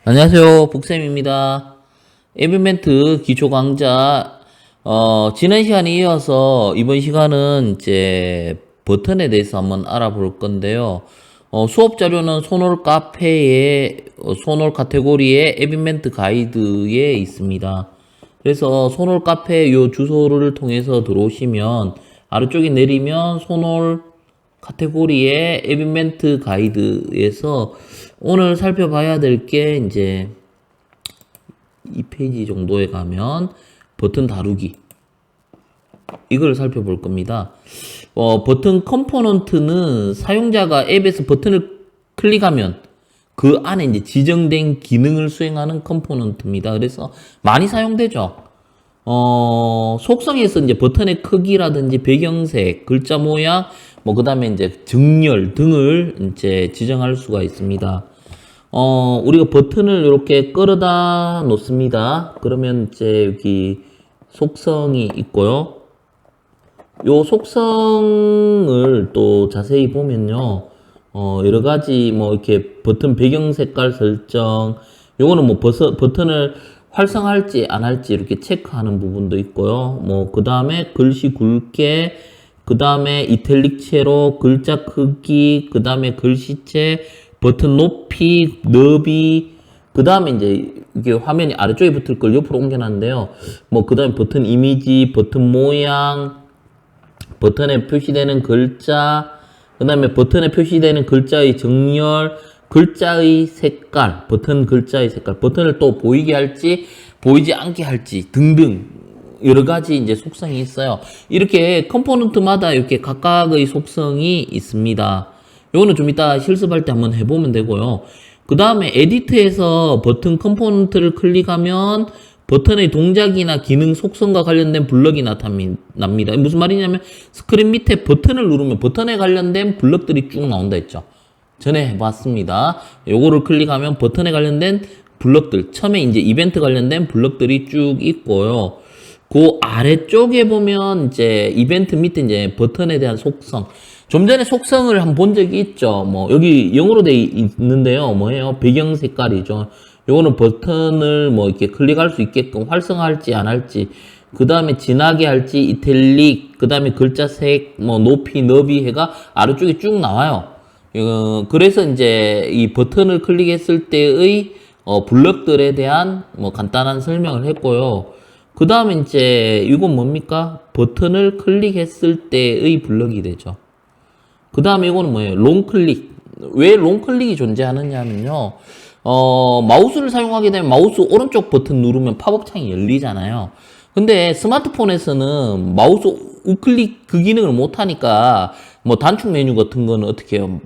안녕하세요. 북쌤입니다. 에비멘트 기초 강좌, 지난 시간에 이어서 이번 시간은 이제 버튼에 대해서 한번 알아볼 건데요. 수업 자료는 소놀 카페의, 소놀 카테고리의 에비멘트 가이드에 있습니다. 그래서 소놀 카페 요 주소를 통해서 들어오시면 아래쪽에 내리면 소놀 카테고리의 에비멘트 가이드에서 오늘 살펴봐야 될 게 이제 이 페이지 정도에 가면 버튼 다루기 이걸 살펴볼 겁니다. 버튼 컴포넌트는 사용자가 앱에서 버튼을 클릭하면 그 안에 이제 지정된 기능을 수행하는 컴포넌트입니다. 그래서 많이 사용되죠. 속성에서 이제 버튼의 크기라든지 배경색, 글자 모양, 그 다음에 이제 정렬 등을 이제 지정할 수가 있습니다. 우리가 버튼을 이렇게 끌어다 놓습니다. 그러면 이제 여기 속성이 있고요. 요 속성을 또 자세히 보면요. 여러 가지 이렇게 버튼 배경 색깔 설정, 요거는 버튼을 활성화할지 안 할지 이렇게 체크하는 부분도 있고요. 그 다음에 글씨 굵게, 그 다음에 이탈릭체로 글자 크기, 그 다음에 글씨체, 버튼 높이, 너비, 그 다음에 이제 이게 화면이 아래쪽에 붙을 걸 옆으로 옮겨놨는데요. 그 다음에 버튼 이미지, 버튼 모양, 버튼에 표시되는 글자, 그 다음에 버튼에 표시되는 글자의 정렬, 글자의 색깔, 버튼 글자의 색깔, 버튼을 또 보이게 할지, 보이지 않게 할지 등등 여러 가지 이제 속성이 있어요. 이렇게 컴포넌트마다 이렇게 각각의 속성이 있습니다. 요거는 좀 이따 실습할 때 한번 해보면 되고요. 그 다음에 에디트에서 버튼 컴포넌트를 클릭하면 버튼의 동작이나 기능 속성과 관련된 블럭이 나타납니다. 무슨 말이냐면 스크린 밑에 버튼을 누르면 버튼에 관련된 블럭들이 쭉 나온다 했죠. 전에 해봤습니다. 요거를 클릭하면 버튼에 관련된 블럭들, 처음에 이제 이벤트 관련된 블럭들이 쭉 있고요. 그 아래쪽에 보면 이제 이벤트 밑에 이제 버튼에 대한 속성. 좀 전에 속성을 한번 본 적이 있죠. 여기 영어로 돼 있는데요. 뭐예요? 배경 색깔이죠. 요거는 버튼을 이렇게 클릭할 수 있게끔 활성화할지 안 할지, 그 다음에 진하게 할지, 이탈릭, 그 다음에 글자색, 높이, 너비 해가 아래쪽에 쭉 나와요. 그래서 이제 이 버튼을 클릭했을 때의 블럭들에 대한 간단한 설명을 했고요. 그 다음에 이제 이건 뭡니까? 버튼을 클릭했을 때의 블럭이 되죠. 그 다음에 이거는 뭐예요? 롱클릭. 왜 롱클릭이 존재하느냐면요. 마우스를 사용하게 되면 마우스 오른쪽 버튼 누르면 팝업 창이 열리잖아요. 근데 스마트폰에서는 마우스 우클릭 그 기능을 못하니까 단축 메뉴 같은 거는 어떻게 해요?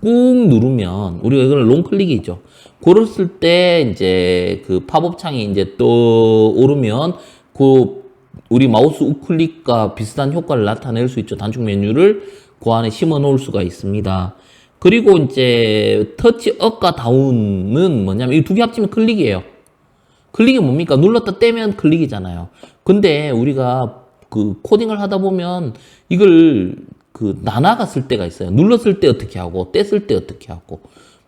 꾹 누르면 우리가 이걸 롱클릭이죠. 그랬을 때 이제 그 팝업 창이 이제 떠오르면 그 우리 마우스 우클릭과 비슷한 효과를 나타낼 수 있죠. 단축 메뉴를 그 안에 심어 놓을 수가 있습니다. 그리고 이제 터치 업과 다운은 뭐냐면 이 두 개 합치면 클릭이에요. 클릭이 뭡니까? 눌렀다 떼면 클릭이잖아요. 근데 우리가 그 코딩을 하다 보면 이걸 나눠갔을 때가 있어요. 눌렀을 때 어떻게 하고 뗐을 때 어떻게 하고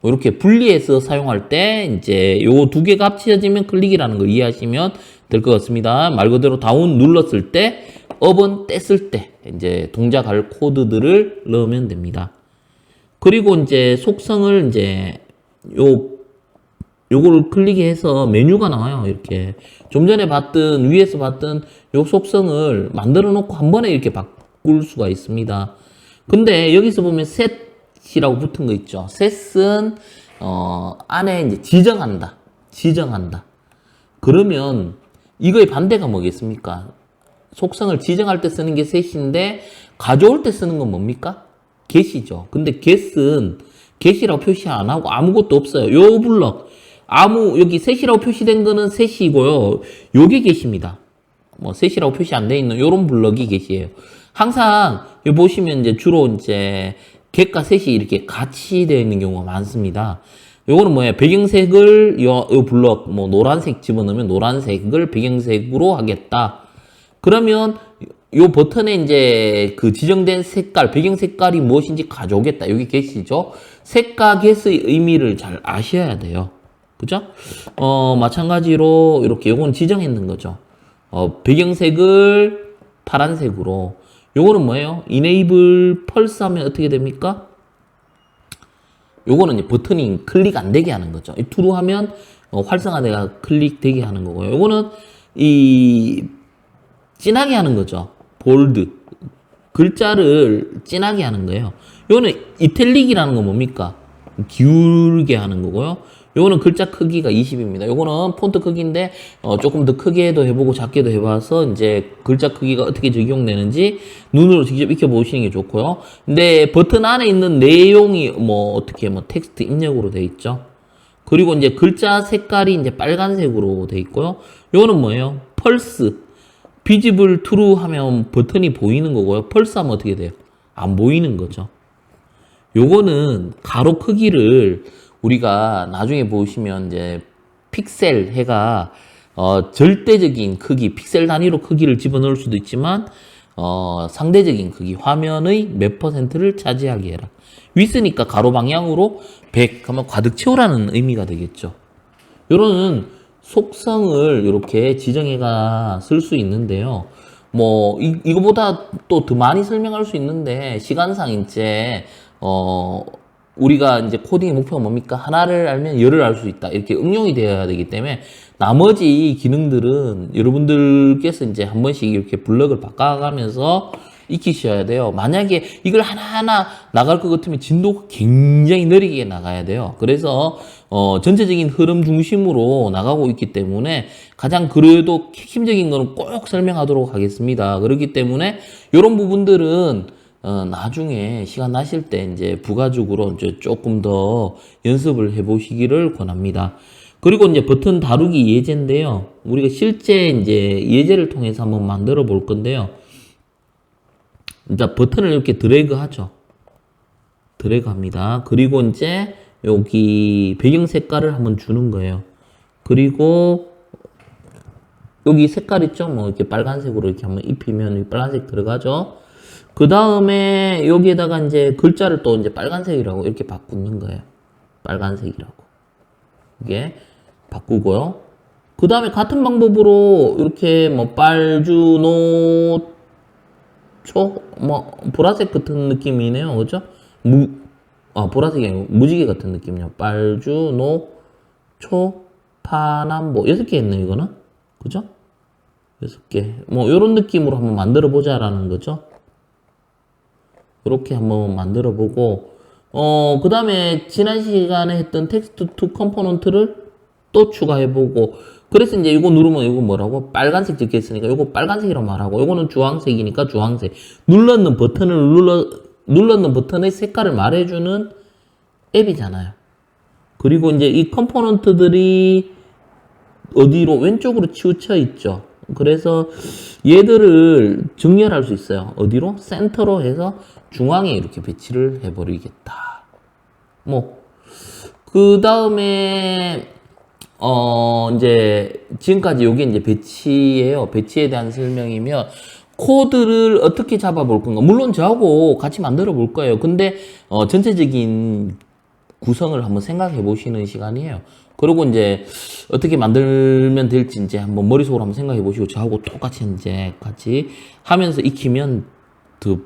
이렇게 분리해서 사용할 때 이제 요 두 개가 합쳐지면 클릭이라는 걸 이해하시면 될 것 같습니다. 말 그대로 다운 눌렀을 때, 업은 뗐을 때 이제 동작할 코드들을 넣으면 됩니다. 그리고 이제 속성을 이제 요거를 클릭해서 메뉴가 나와요. 이렇게 좀 전에 봤던 위에서 봤던 요 속성을 만들어 놓고 한 번에 이렇게 바꿀 수가 있습니다. 근데 여기서 보면 set이라고 붙은 거 있죠. set은 안에 이제 지정한다. 그러면 이거의 반대가 뭐겠습니까? 속성을 지정할 때 쓰는 게 set인데 가져올 때 쓰는 건 뭡니까? get이죠. 근데 get은 get이라고 표시 안 하고 아무것도 없어요. 요 블럭 여기 set이라고 표시된 거는 set이고요. 요게 get입니다. set이라고 표시 안 돼 있는 요런 블럭이 get이에요. 항상 여기 보시면 이제 주로 이제 get과 set이 이렇게 같이 되어 있는 경우가 많습니다. 요거는 뭐예요? 배경색을 요 블럭 노란색 집어넣으면 노란색을 배경색으로 하겠다. 그러면 요 버튼에 이제 그 지정된 색깔, 배경 색깔이 무엇인지 가져오겠다. 여기 get이죠. 색과 get의 의미를 잘 아셔야 돼요. 그죠? 마찬가지로 이렇게 요건 지정했는 거죠. 배경색을 파란색으로. 요거는 뭐예요? enable pulse 하면 어떻게 됩니까? 요거는 이제 버튼이 클릭 안 되게 하는 거죠. 이 true 하면 활성화돼가 클릭되게 하는 거고요. 요거는 이 진하게 하는 거죠. 볼드. 글자를 진하게 하는 거예요. 요거는 이탈릭이라는 건 뭡니까? 기울게 하는 거고요. 요거는 글자 크기가 20입니다. 요거는 폰트 크기인데 조금 더 크게도 해보고 작게도 해봐서 이제 글자 크기가 어떻게 적용되는지 눈으로 직접 익혀보시는 게 좋고요. 근데 버튼 안에 있는 내용이 뭐 어떻게 뭐 텍스트 입력으로 돼 있죠. 그리고 이제 글자 색깔이 이제 빨간색으로 돼 있고요. 요거는 뭐예요? 펄스. 비지블 트루 하면 버튼이 보이는 거고요. 펄스 하면 어떻게 돼요? 안 보이는 거죠. 요거는 가로 크기를 우리가 나중에 보시면 이제 픽셀 해가 절대적인 크기, 픽셀 단위로 크기를 집어넣을 수도 있지만 상대적인 크기, 화면의 몇 %를 차지하게 해라. 위스니까 가로 방향으로 100 하면 가득 채우라는 의미가 되겠죠. 요런 속성을 이렇게 지정해가 쓸 수 있는데요. 뭐 이거보다 또 더 많이 설명할 수 있는데 시간상 이제 우리가 이제 코딩의 목표가 뭡니까? 하나를 알면 열을 알 수 있다. 이렇게 응용이 되어야 되기 때문에 나머지 기능들은 여러분들께서 이제 한 번씩 이렇게 블럭을 바꿔가면서 익히셔야 돼요. 만약에 이걸 하나하나 나갈 것 같으면 진도가 굉장히 느리게 나가야 돼요. 그래서 전체적인 흐름 중심으로 나가고 있기 때문에 가장 그래도 핵심적인 거는 꼭 설명하도록 하겠습니다. 그렇기 때문에 이런 부분들은 나중에 시간 나실 때 이제 부가적으로 이제 조금 더 연습을 해 보시기를 권합니다. 그리고 이제 버튼 다루기 예제인데요. 우리가 실제 이제 예제를 통해서 한번 만들어 볼 건데요. 이제 버튼을 이렇게 드래그 하죠. 드래그 합니다. 그리고 이제 여기 배경 색깔을 한번 주는 거예요. 그리고 여기 색깔 있죠? 뭐 이렇게 빨간색으로 이렇게 한번 입히면 빨간색 들어가죠. 그 다음에 여기에다가 이제 글자를 또 이제 빨간색이라고 이렇게 바꾸는 거예요. 빨간색이라고. 이게 바꾸고요. 그 다음에 같은 방법으로 이렇게 뭐 빨주노 뭐 보라색 같은 느낌이네요. 그죠? 보라색이 아니고 무지개 같은 느낌이요. 빨주노 파남보 6개 있네요. 이거는. 그죠? 6개. 뭐 요런 느낌으로 한번 만들어 보자라는 거죠. 이렇게 한번 만들어 보고 그 다음에 지난 시간에 했던 텍스트 투 컴포넌트를 또 추가해 보고 그래서 이제 이거 누르면 이거 뭐라고? 빨간색 적혀 있으니까 이거 빨간색이라고 말하고 이거는 주황색이니까 주황색. 눌렀는 버튼의 색깔을 말해주는 앱이잖아요. 그리고 이제 이 컴포넌트들이 어디로? 왼쪽으로 치우쳐 있죠. 그래서 얘들을 정렬할 수 있어요. 어디로? 센터로 해서 중앙에 이렇게 배치를 해버리겠다. 그 다음에 이제 지금까지 요게 이제 배치예요. 배치에 대한 설명이며 코드를 어떻게 잡아볼 건가. 물론 저하고 같이 만들어 볼 거예요. 근데 전체적인 구성을 한번 생각해 보시는 시간이에요. 그리고 이제 어떻게 만들면 될지 이제 한번 머릿속으로 한번 생각해 보시고 저하고 똑같이 이제 같이 하면서 익히면 더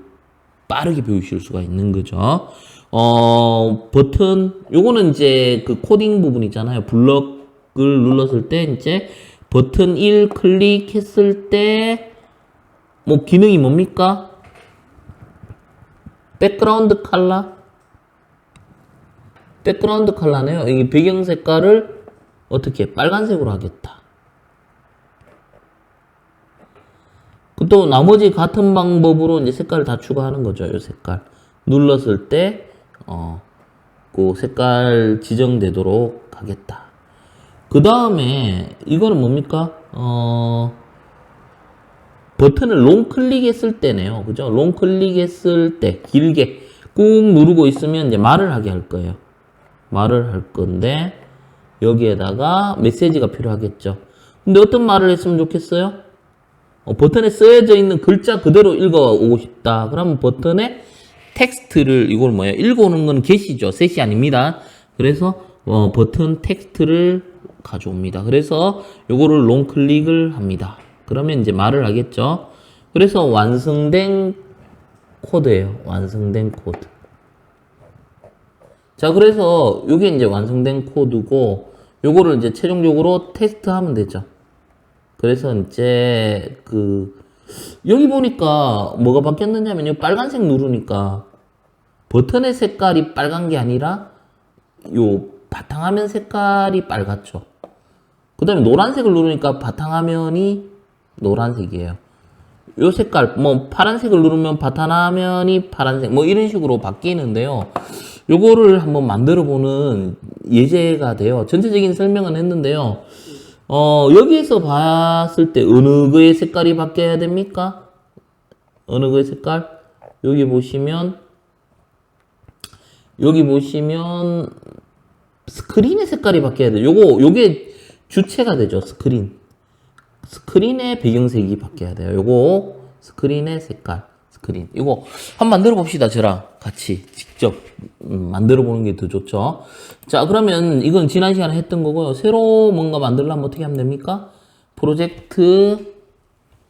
빠르게 배우실 수가 있는 거죠. 버튼 요거는 이제 그 코딩 부분이잖아요. 블럭을 눌렀을 때 이제 버튼 1 클릭했을 때 뭐 기능이 뭡니까? 백그라운드 컬러네요. 이 배경 색깔을 어떻게 빨간색으로 하겠다. 또 나머지 같은 방법으로 이제 색깔을 다 추가하는 거죠. 이 색깔 눌렀을 때 그 색깔 지정되도록 하겠다. 그 다음에 이거는 뭡니까? 버튼을 롱 클릭했을 때네요. 그죠? 롱 클릭했을 때 길게 꾹 누르고 있으면 이제 말을 하게 할 거예요. 말을 할 건데 여기에다가 메시지가 필요하겠죠. 근데 어떤 말을 했으면 좋겠어요? 버튼에 쓰여져 있는 글자 그대로 읽어오고 싶다. 그러면 버튼에 텍스트를 이걸 뭐예요? 읽어오는 건 get이죠. set이 아닙니다. 그래서 버튼 텍스트를 가져옵니다. 그래서 요거를 롱 클릭을 합니다. 그러면 이제 말을 하겠죠. 그래서 완성된 코드예요. 완성된 코드. 자, 그래서 요게 이제 완성된 코드고 요거를 이제 최종적으로 테스트하면 되죠. 그래서 이제 여기 보니까 뭐가 바뀌었느냐면요. 빨간색 누르니까 버튼의 색깔이 빨간 게 아니라 요 바탕화면 색깔이 빨갛죠. 그 다음에 노란색을 누르니까 바탕화면이 노란색이에요. 요 색깔, 뭐 파란색을 누르면 바탕화면이 파란색, 뭐 이런 식으로 바뀌는데요. 요거를 한번 만들어 보는 예제가 돼요. 전체적인 설명은 했는데요. 여기에서 봤을 때 어느 거의 색깔이 바뀌어야 됩니까? 어느 거의 색깔? 여기 보시면 스크린의 색깔이 바뀌어야 돼요. 요게 주체가 되죠. 스크린의 배경색이 바뀌어야 돼요. 요거 스크린의 색깔, 스크린. 이거 한번 만들어 봅시다. 저랑 같이 직접 만들어 보는 게 더 좋죠. 자, 그러면 이건 지난 시간에 했던 거고요. 새로 뭔가 만들려면 어떻게 하면 됩니까? 프로젝트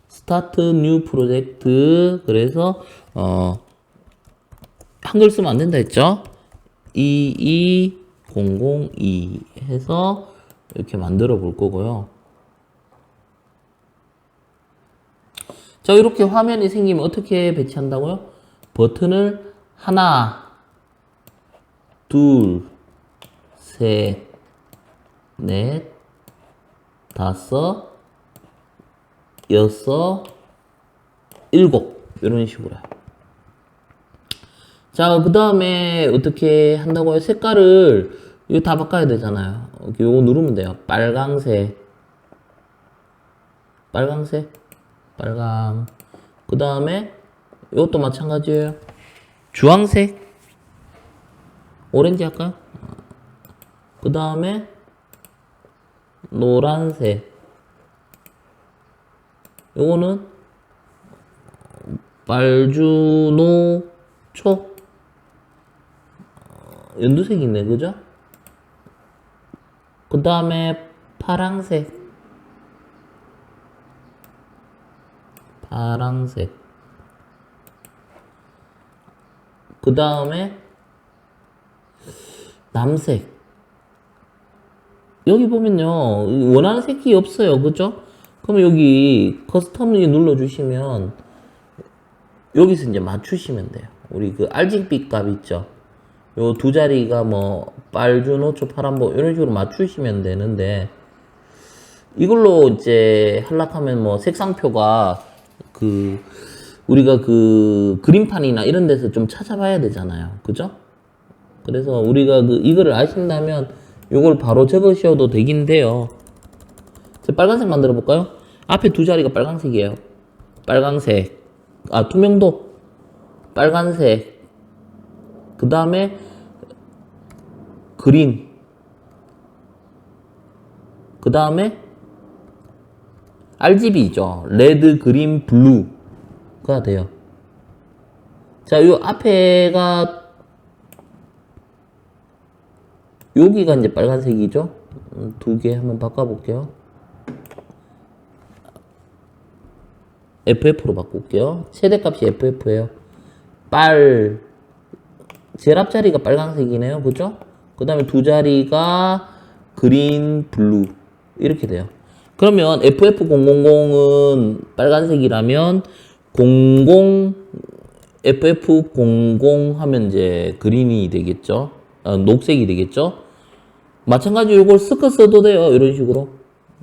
스타트 뉴 프로젝트. 그래서 한글 쓰면 안 된다 했죠? 22002 해서 이렇게 만들어 볼 거고요. 자, 이렇게 화면이 생기면 어떻게 배치한다고요? 버튼을 하나, 둘, 셋, 넷, 다섯, 여섯, 일곱 이런 식으로 해요. 자, 그 다음에 어떻게 한다고요? 색깔을 이거 다 바꿔야 되잖아요. 요거 누르면 돼요. 빨강색, 빨강. 그 다음에 이것도 마찬가지예요. 주황색, 오렌지 할까요? 그 다음에 노란색. 요거는 빨주노초. 연두색이 있네, 그죠? 그 다음에 파랑색. 그 다음에 남색. 여기 보면요, 원하는 색이 없어요, 그죠? 그럼 여기 커스텀 눌러주시면 여기서 이제 맞추시면 돼요. 우리 RGB 값 있죠? 요 두 자리가 뭐 빨주, 노초, 파란보 이런 식으로 맞추시면 되는데, 이걸로 이제 하려면 뭐 색상표가 우리가 그림판이나 이런 데서 좀 찾아봐야 되잖아요. 그죠? 그래서 우리가 이거를 아신다면 요걸 바로 적으셔도 되긴 돼요. 빨간색 만들어 볼까요? 앞에 두 자리가 빨간색이에요. 빨간색. 투명도. 빨간색. 그 다음에 그린. 그 다음에 RGB죠. 레드, 그린, 블루가 돼요. 자, 요 앞에가 여기가 이제 빨간색이죠. 두 개 한번 바꿔볼게요. FF로 바꿀게요. 최대값이 FF예요. 제일 앞자리가 빨간색이네요. 그죠? 그 다음에 두 자리가 그린, 블루 이렇게 돼요. 그러면 FF000은 빨간색이라면 FF00 하면 이제 그린이 되겠죠. 녹색이 되겠죠. 마찬가지로 이걸 섞어 써도 돼요. 이런 식으로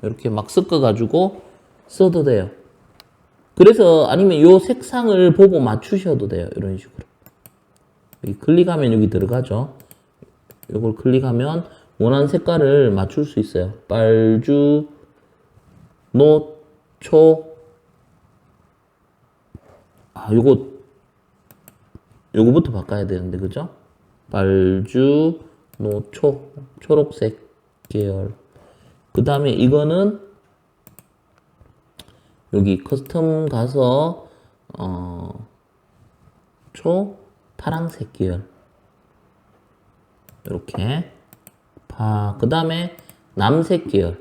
이렇게 막 섞어 가지고 써도 돼요. 그래서 아니면 요 색상을 보고 맞추셔도 돼요. 이런 식으로 여기 클릭하면 여기 들어가죠. 이걸 클릭하면 원하는 색깔을 맞출 수 있어요. 빨주, 노초. 요거부터 바꿔야 되는데, 그죠? 빨주, 노초, 초록색 계열. 그 다음에 이거는 여기 커스텀 가서 파랑색 계열. 이렇게 파. 그 다음에 남색 계열.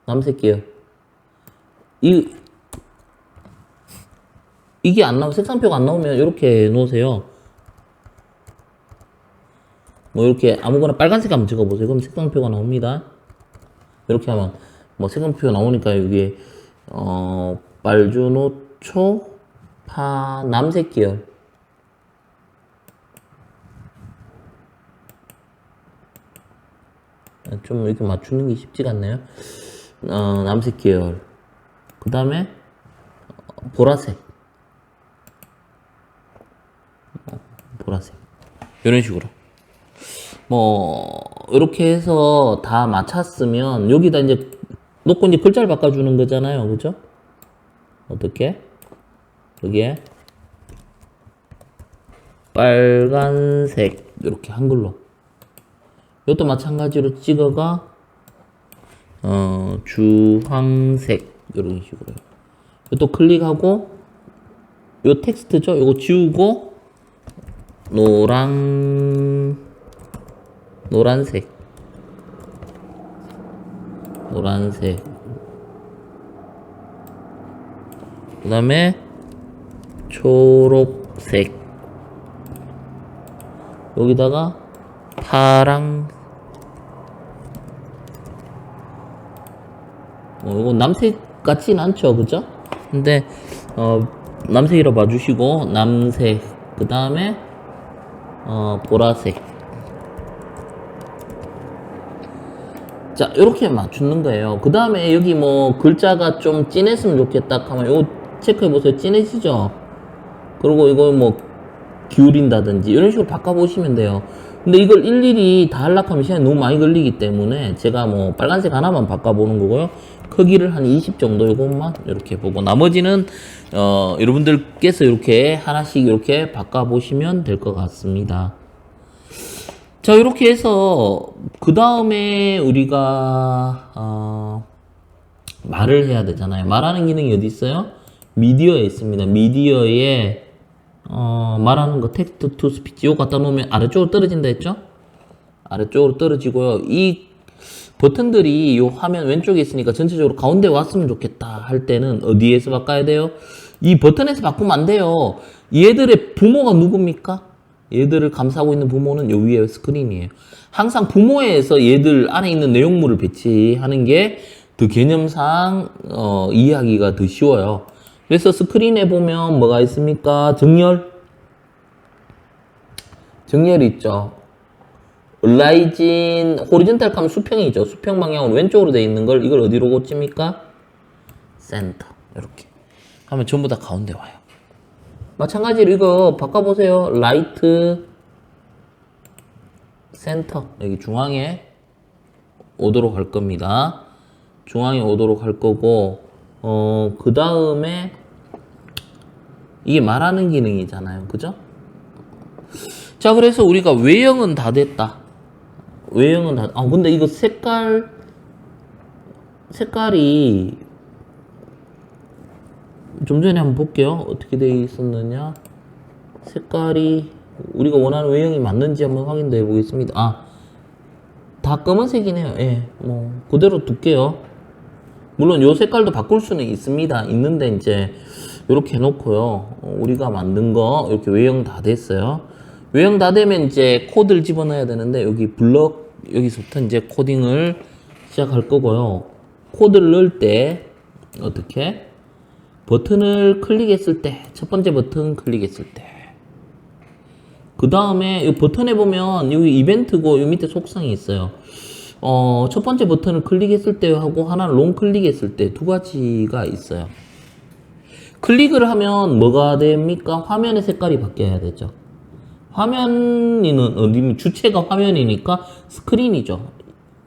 남색 계열. 이게 안 나오면, 색상표가 안 나오면 이렇게 놓으세요. 뭐 이렇게 아무거나 빨간색 한번 적어보세요. 그럼 색상표가 나옵니다. 이렇게 하면 뭐 색상표가 나오니까 여기 빨주노초 파 남색 계열. 좀 이렇게 맞추는 게 쉽지가 않네요. 남색 계열. 그 다음에 보라색. 보라색. 이런 식으로. 뭐 이렇게 해서 다 맞췄으면 여기다 이제 놓고 이제 글자를 바꿔주는 거잖아요. 그죠? 어떻게? 여기에 빨간색 이렇게 한글로. 이것도 마찬가지로 찍어가 주황색 이런 식으로. 또 클릭하고 요 텍스트죠. 이거 지우고 노란색 그 다음에 초록색 여기다가 파랑 이거 남색 같진 않죠, 그죠? 근데 남색이라 봐주시고 남색 그 다음에 보라색. 자, 이렇게 맞추는 거예요. 그 다음에 여기 뭐 글자가 좀 진했으면 좋겠다 하면 이거 체크해 보세요. 진해지죠? 그리고 이거 뭐 기울인다든지 이런 식으로 바꿔보시면 돼요. 근데 이걸 일일이 다 하려고 하면 시간이 너무 많이 걸리기 때문에 제가 뭐 빨간색 하나만 바꿔보는 거고요. 크기를 한 20 정도 이것만 이렇게 보고 나머지는 여러분들께서 이렇게 하나씩 이렇게 바꿔보시면 될 것 같습니다. 자, 이렇게 해서 그 다음에 우리가 말을 해야 되잖아요. 말하는 기능이 어디 있어요? 미디어에 있습니다. 미디어에 말하는 거 텍스트 투 스피치 이거 갖다 놓으면 아래쪽으로 떨어진다 했죠? 아래쪽으로 떨어지고요. 이 버튼들이 이 화면 왼쪽에 있으니까 전체적으로 가운데 왔으면 좋겠다 할 때는 어디에서 바꿔야 돼요? 이 버튼에서 바꾸면 안 돼요. 얘들의 부모가 누굽니까? 얘들을 감싸고 있는 부모는 요 위에 스크린이에요. 항상 부모에서 얘들 안에 있는 내용물을 배치하는 게 더 개념상 이해하기가 더 쉬워요. 그래서 스크린에 보면 뭐가 있습니까? 정렬이 있죠. 얼라이진 호리존탈 하면 수평이죠. 수평 방향으로 왼쪽으로 되어 있는 걸 이걸 어디로 고칩니까? 센터. 이렇게 하면 전부 다 가운데 와요. 마찬가지로 이거 바꿔보세요. 라이트 센터. 여기 중앙에 오도록 할 겁니다. 중앙에 오도록 할 거고 그 다음에 이게 말하는 기능이잖아요. 그죠? 자, 그래서 우리가 외형은 다 됐다. 외형은 다, 근데 이거 색깔이 좀 전에 한번 볼게요. 어떻게 되어 있었느냐. 색깔이 우리가 원하는 외형이 맞는지 한번 확인해 보겠습니다. 다 검은색이네요. 예, 뭐 그대로 둘게요. 물론 요 색깔도 바꿀 수는 있습니다. 있는데 이제 이렇게 해놓고요. 우리가 만든 거 이렇게 외형 다 됐어요. 외형 다 되면 이제 코드를 집어넣어야 되는데 여기 블럭 여기서부터 이제 코딩을 시작할 거고요. 코드를 넣을 때 어떻게? 버튼을 클릭했을 때, 첫 번째 버튼 클릭했을 때. 그 다음에 이 버튼에 보면 여기 이벤트고 이 밑에 속성이 있어요. 첫 번째 버튼을 클릭했을 때 하고 하나는 롱 클릭했을 때 두 가지가 있어요. 클릭을 하면 뭐가 됩니까? 화면의 색깔이 바뀌어야 되죠. 화면이는 주체가 화면이니까 스크린이죠.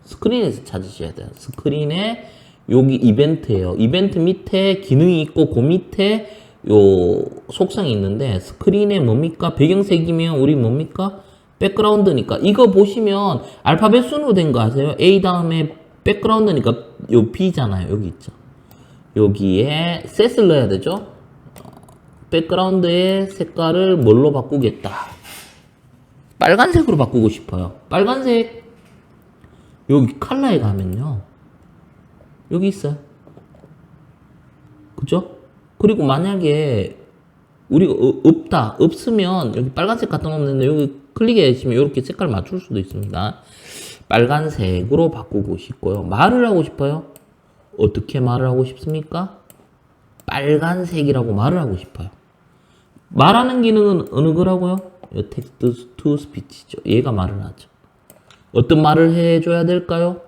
스크린에서 찾으셔야 돼요. 스크린에 여기 이벤트예요. 이벤트 밑에 기능이 있고 그 밑에 요 속성이 있는데 스크린에 뭡니까? 배경색이면 우리 뭡니까? 백그라운드니까 이거 보시면 알파벳 순으로 된 거 아세요? A 다음에 백그라운드니까 요 B잖아요. 여기 있죠. 여기에 셋을 넣어야 되죠. 백그라운드의 색깔을 뭘로 바꾸겠다. 빨간색으로 바꾸고 싶어요. 빨간색 여기 컬러에 가면요. 여기 있어요. 그죠? 그리고 만약에 우리가 없으면 여기 빨간색 같은 거 없는데 여기 클릭해 주시면 이렇게 색깔 맞출 수도 있습니다. 빨간색으로 바꾸고 싶고요. 말을 하고 싶어요. 어떻게 말을 하고 싶습니까? 빨간색이라고 말을 하고 싶어요. 말하는 기능은 어느 거라고요? 텍스트 투 스피치죠. 얘가 말을 하죠. 어떤 말을 해줘야 될까요?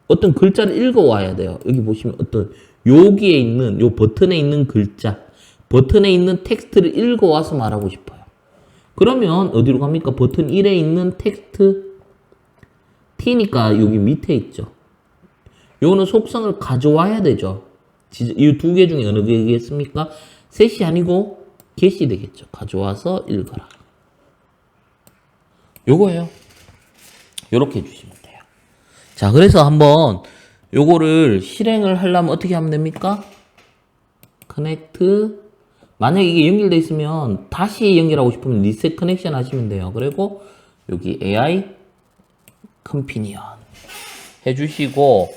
어떤 글자를 읽어와야 돼요. 여기 보시면 어떤 여기에 있는 요 버튼에 있는 글자, 버튼에 있는 텍스트를 읽어와서 말하고 싶어요. 그러면 어디로 갑니까? 버튼 1에 있는 텍스트 T니까 여기 밑에 있죠. 요거는 속성을 가져와야 되죠. 이 두 개 중에 어느 개겠습니까? 셋이 아니고 get이 되겠죠. 가져와서 읽어라. 요거예요. 요렇게 해주시면 돼요. 자, 그래서 한번 요거를 실행을 하려면 어떻게 하면 됩니까? connect. 만약에 이게 연결되어 있으면 다시 연결하고 싶으면 리셋 커넥션 하시면 돼요. 그리고 여기 AI 컴피니언 해주시고,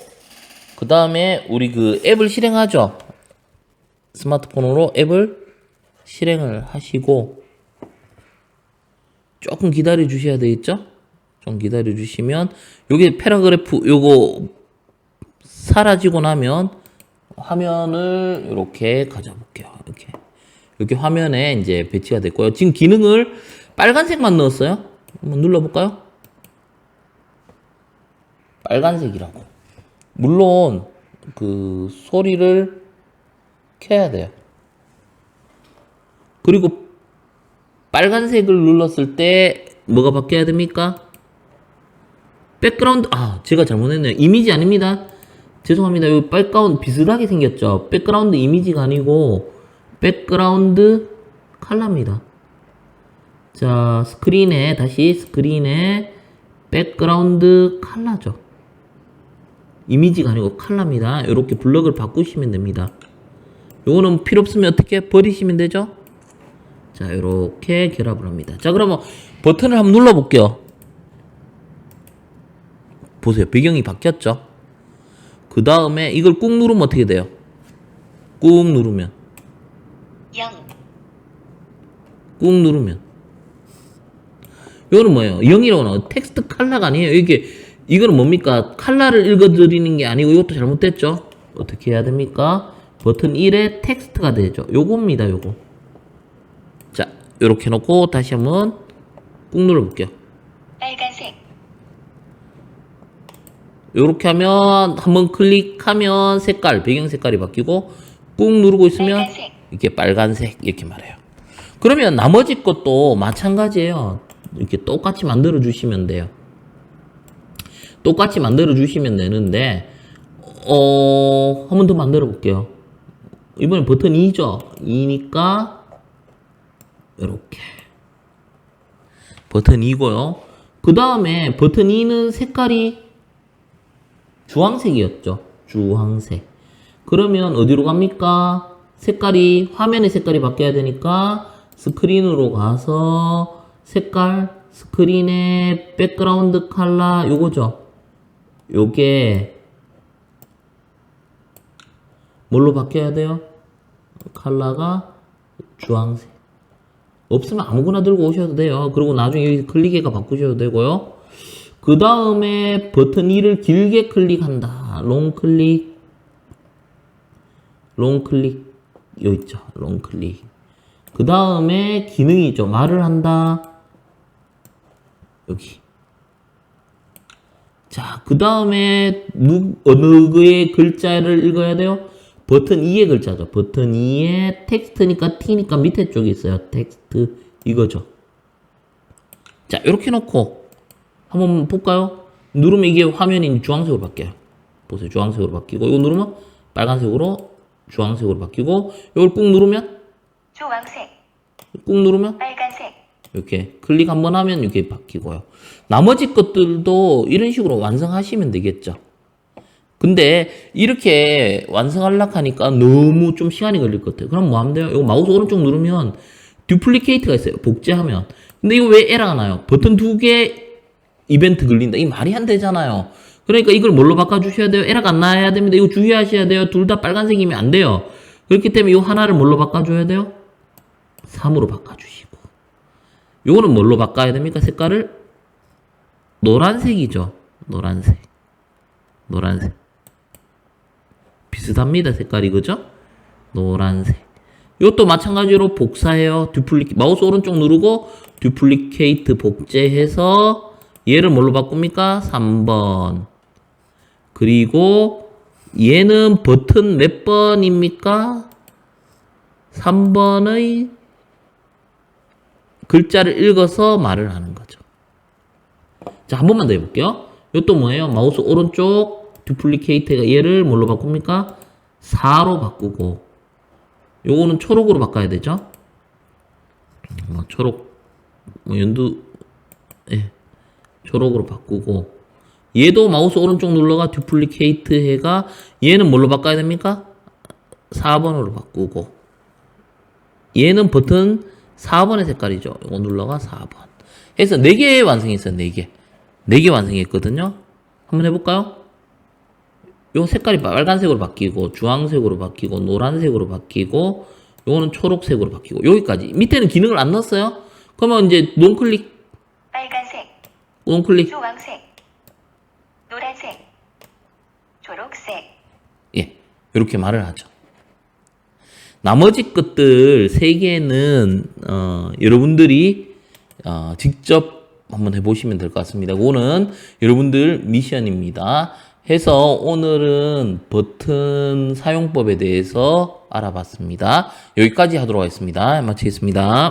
그 다음에 우리 그 앱을 실행하죠. 스마트폰으로 앱을 실행을 하시고, 조금 기다려 주셔야 되겠죠? 좀 기다려 주시면, 여기 패러그래프 요거 사라지고 나면 화면을 이렇게 가져볼게요. 이렇게 화면에 이제 배치가 됐고요. 지금 기능을 빨간색만 넣었어요. 한번 눌러볼까요? 빨간색이라고. 물론 그 소리를 켜야 돼요. 그리고 빨간색을 눌렀을 때 뭐가 바뀌어야 됩니까? 백그라운드, 제가 잘못했네요. 이미지 아닙니다. 죄송합니다. 여기 백그라운드 비슷하게 생겼죠. 백그라운드 이미지가 아니고 백그라운드 컬러입니다. 자, 다시 스크린에 백그라운드 컬러죠. 이미지가 아니고 컬러입니다. 이렇게 블럭을 바꾸시면 됩니다. 요거는 필요 없으면 어떻게 버리시면 되죠? 자, 이렇게 결합을 합니다. 자, 그러면 버튼을 한번 눌러볼게요. 보세요. 배경이 바뀌었죠? 그 다음에 이걸 꾹 누르면 어떻게 돼요? 꾹 누르면 0. 꾹 누르면 이거는 뭐예요? 0이라고 텍스트 컬러가 아니에요. 이거는 뭡니까? 컬러를 읽어드리는 게 아니고 이것도 잘못됐죠? 어떻게 해야 됩니까? 버튼 1에 텍스트가 되죠. 요겁니다. 요거. 자, 요렇게 놓고 다시 한번 꾹 눌러볼게요. 빨간색. 요렇게 하면 한번 클릭하면 배경 색깔이 바뀌고 꾹 누르고 있으면 빨간색. 이렇게 빨간색 이렇게 말해요. 그러면 나머지 것도 마찬가지예요. 이렇게 똑같이 만들어 주시면 돼요. 똑같이 만들어 주시면 되는데 한 번 더 만들어 볼게요. 이번엔 버튼 2죠. 2니까 이렇게 버튼 2고요. 그 다음에 버튼 2는 색깔이 주황색이었죠. 주황색. 그러면 어디로 갑니까? 화면의 색깔이 바뀌어야 되니까 스크린으로 가서 스크린의 백그라운드 컬러 요거죠. 요게 뭘로 바뀌어야 돼요? 컬러가 주황색. 없으면 아무거나 들고 오셔도 돼요. 그리고 나중에 여기 클릭해가 바꾸셔도 되고요. 그 다음에 버튼 2를 길게 클릭한다. 롱 클릭. 여기 있죠. 롱 클릭. 그 다음에 기능이 있죠. 말을 한다. 여기. 자, 그 다음에 어느 의 글자를 읽어야 돼요? 버튼 2의 글자죠. 버튼 2의 텍스트니까 T니까 밑에 쪽에 있어요. 텍스트 이거죠. 자, 이렇게 놓고 한번 볼까요? 누르면 이게 화면이 주황색으로 바뀌어요. 보세요. 주황색으로 바뀌고 이거 누르면 빨간색으로 주황색으로 바뀌고 이걸 꾹 누르면 주황색. 꾹 누르면 빨간색. 이렇게 클릭 한번 하면 이렇게 바뀌고요. 나머지 것들도 이런 식으로 완성하시면 되겠죠. 근데 이렇게 완성하려고 하니까 너무 좀 시간이 걸릴 것 같아요. 그럼 뭐 하면 돼요? 이거 마우스 오른쪽 누르면 듀플리케이트가 있어요. 복제하면. 근데 이거 왜 에러가 나요? 버튼 2개 이벤트 걸린다. 이 말이 안 되잖아요. 그러니까 이걸 뭘로 바꿔주셔야 돼요? 에러가 안 나야 됩니다. 이거 주의하셔야 돼요. 둘 다 빨간색이면 안 돼요. 그렇기 때문에 이 하나를 뭘로 바꿔줘야 돼요? 3으로 바꿔주시고. 요거는 뭘로 바꿔야 됩니까? 색깔을? 노란색이죠. 노란색. 노란색. 비슷합니다. 색깔이, 그죠? 노란색. 이것도 마찬가지로 복사해요. 마우스 오른쪽 누르고 듀플리케이트 복제해서 얘를 뭘로 바꿉니까? 3번. 그리고 얘는 버튼 몇 번입니까? 3번의 글자를 읽어서 말을 하는 거죠. 자, 한 번만 더 해볼게요. 이것도 뭐예요? 마우스 오른쪽 듀플리케이트가 얘를 뭘로 바꿉니까? 4로 바꾸고, 요거는 초록으로 바꿔야 되죠? 초록, 초록으로 바꾸고, 얘도 마우스 오른쪽 눌러가 듀플리케이트 해가 얘는 뭘로 바꿔야 됩니까? 4번으로 바꾸고, 얘는 버튼 4번의 색깔이죠. 이거 눌러가 4번. 해서 4개 완성했어요. 4개. 4개 완성했거든요. 한번 해볼까요? 요 색깔이 빨간색으로 바뀌고, 주황색으로 바뀌고, 노란색으로 바뀌고, 요거는 초록색으로 바뀌고, 여기까지. 밑에는 기능을 안 넣었어요? 그러면 이제 논클릭, 빨간색, 논클릭. 주황색, 노란색, 초록색. 예. 이렇게 말을 하죠. 나머지 것들 3개는, 여러분들이, 직접 한번 해보시면 될 것 같습니다. 그거는 여러분들 미션입니다. 해서 오늘은 버튼 사용법에 대해서 알아봤습니다. 여기까지 하도록 하겠습니다. 마치겠습니다.